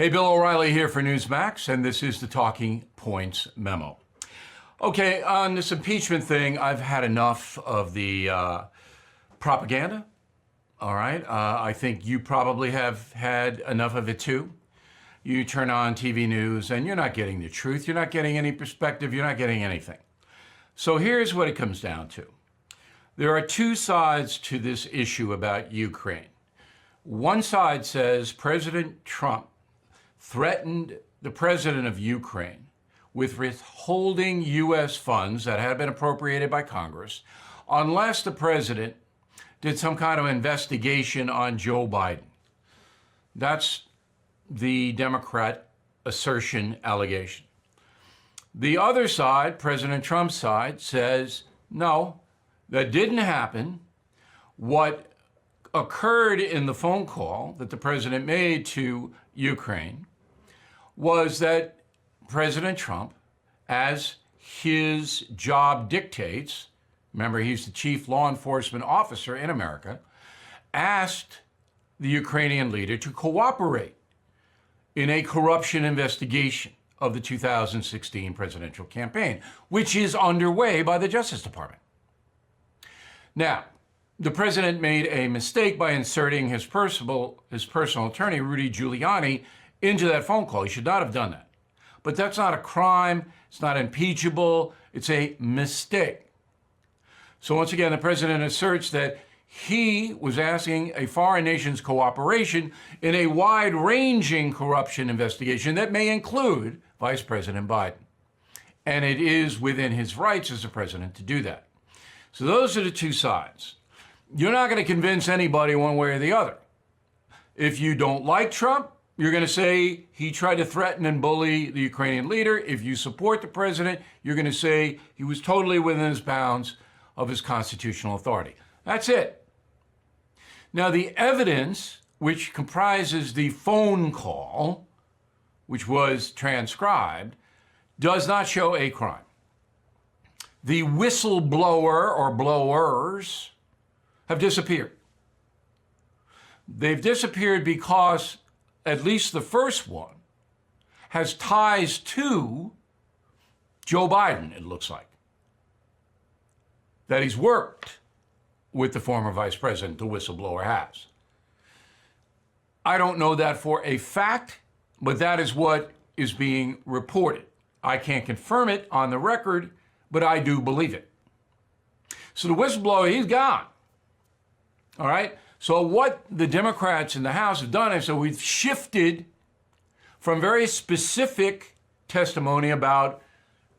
Hey, Bill O'Reilly here for Newsmax, and this is the Talking Points Memo. Okay, on this impeachment thing, I've had enough of the propaganda, all right? I think you probably have had enough of it too. You turn on TV news and you're not getting the truth, you're not getting any perspective, you're not getting anything. So here's what it comes down to. There are two sides to this issue about Ukraine. One side says President Trump threatened the president of Ukraine with withholding U.S. funds that had been appropriated by Congress unless the president did some kind of investigation on Joe Biden. That's the Democrat assertion allegation. The other side, President Trump's side, says, no, that didn't happen. What occurred in the phone call that the president made to Ukraine was that President Trump, as his job dictates, remember he's the chief law enforcement officer in America, asked the Ukrainian leader to cooperate in a corruption investigation of the 2016 presidential campaign, which is underway by the Justice Department. Now, the president made a mistake by inserting his personal attorney, Rudy Giuliani, into that phone call. He should not have done that. But that's not a crime. It's not impeachable. It's a mistake. So once again, the president asserts that he was asking a foreign nation's cooperation in a wide-ranging corruption investigation that may include Vice President Biden. And it is within his rights as a president to do that. So those are the two sides. You're not going to convince anybody one way or the other. If you don't like Trump, you're going to say he tried to threaten and bully the Ukrainian leader. If you support the president, you're going to say he was totally within his bounds of his constitutional authority. That's it. Now, the evidence, which comprises the phone call, which was transcribed, does not show a crime. The whistleblower or blowers have disappeared. They've disappeared because at least the first one has ties to Joe Biden, it looks like. That he's worked with the former vice president, the whistleblower has. I don't know that for a fact, but that is what is being reported. I can't confirm it on the record, but I do believe it. So the whistleblower, he's gone. All right? So what the Democrats in the House have done is, so we've shifted from very specific testimony about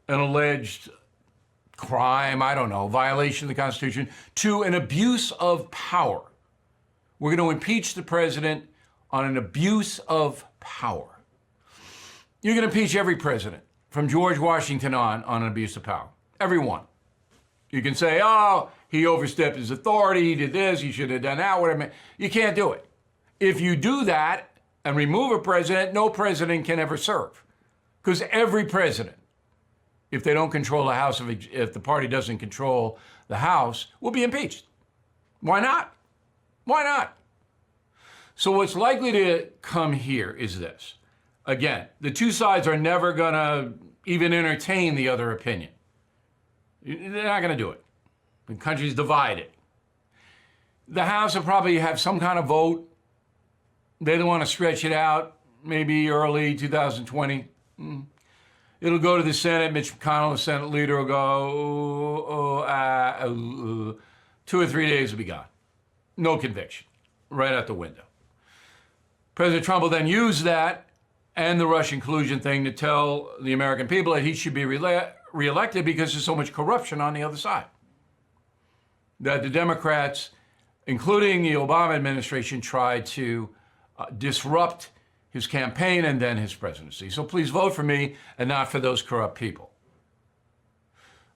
an alleged crime, I don't know, violation of the Constitution, to an abuse of power. We're going to impeach the president on an abuse of power. You're going to impeach every president from George Washington on an abuse of power. Everyone. You can say, oh, he overstepped his authority, he did this, he should have done that, whatever. You can't do it. If you do that and remove a president, no president can ever serve. Because every president, if they don't control the House, if the party doesn't control the House, will be impeached. Why not? Why not? So what's likely to come here is this. Again, the two sides are never going to even entertain the other opinion. They're not going to do it. The country's divided. The House will probably have some kind of vote. They don't want to stretch it out, maybe early 2020. It'll go to the Senate. Mitch McConnell, the Senate leader, will go, 2 or 3 days will be gone. No conviction. Right out the window. President Trump will then use that and the Russian collusion thing to tell the American people that he should be reelected because there's so much corruption on the other side. That the Democrats, including the Obama administration, tried to disrupt his campaign and then his presidency. So please vote for me and not for those corrupt people.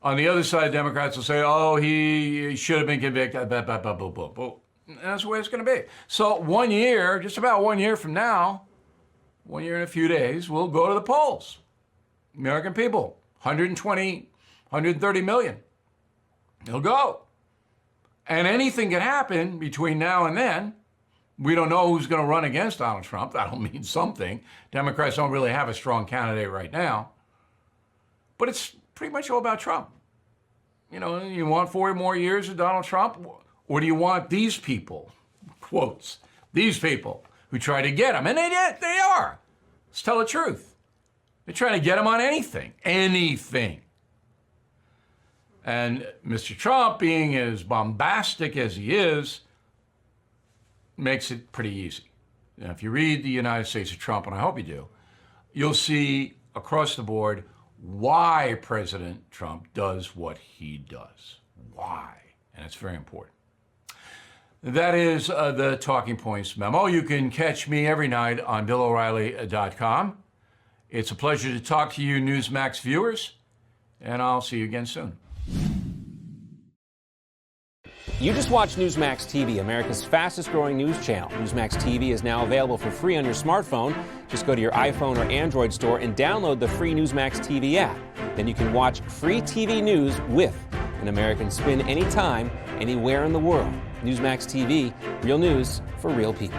On the other side, Democrats will say, oh, he should have been convicted, blah, blah, blah, blah, blah, blah. And that's the way it's going to be. So 1 year, just about 1 year from now, 1 year and a few days, we'll go to the polls. American people, 120, 130 million. They'll go. And anything can happen between now and then. We don't know who's going to run against Donald Trump. That'll mean something. Democrats don't really have a strong candidate right now. But it's pretty much all about Trump. You know, you want 4 more years of Donald Trump? Or do you want these people, quotes, these people who try to get him? And they are. Let's tell the truth. They're trying to get him on anything. Anything. And Mr. Trump, being as bombastic as he is, makes it pretty easy. Now, if you read The United States of Trump, and I hope you do, you'll see across the board why President Trump does what he does. Why? And it's very important. That is the Talking Points memo. You can catch me every night on BillO'Reilly.com. It's a pleasure to talk to you, Newsmax viewers, and I'll see you again soon. You just watched Newsmax TV, America's fastest growing news channel. Newsmax TV is now available for free on your smartphone. Just go to your iPhone or Android store and download the free Newsmax TV app. Then you can watch free TV news with an American spin anytime, anywhere in the world. Newsmax TV, real news for real people.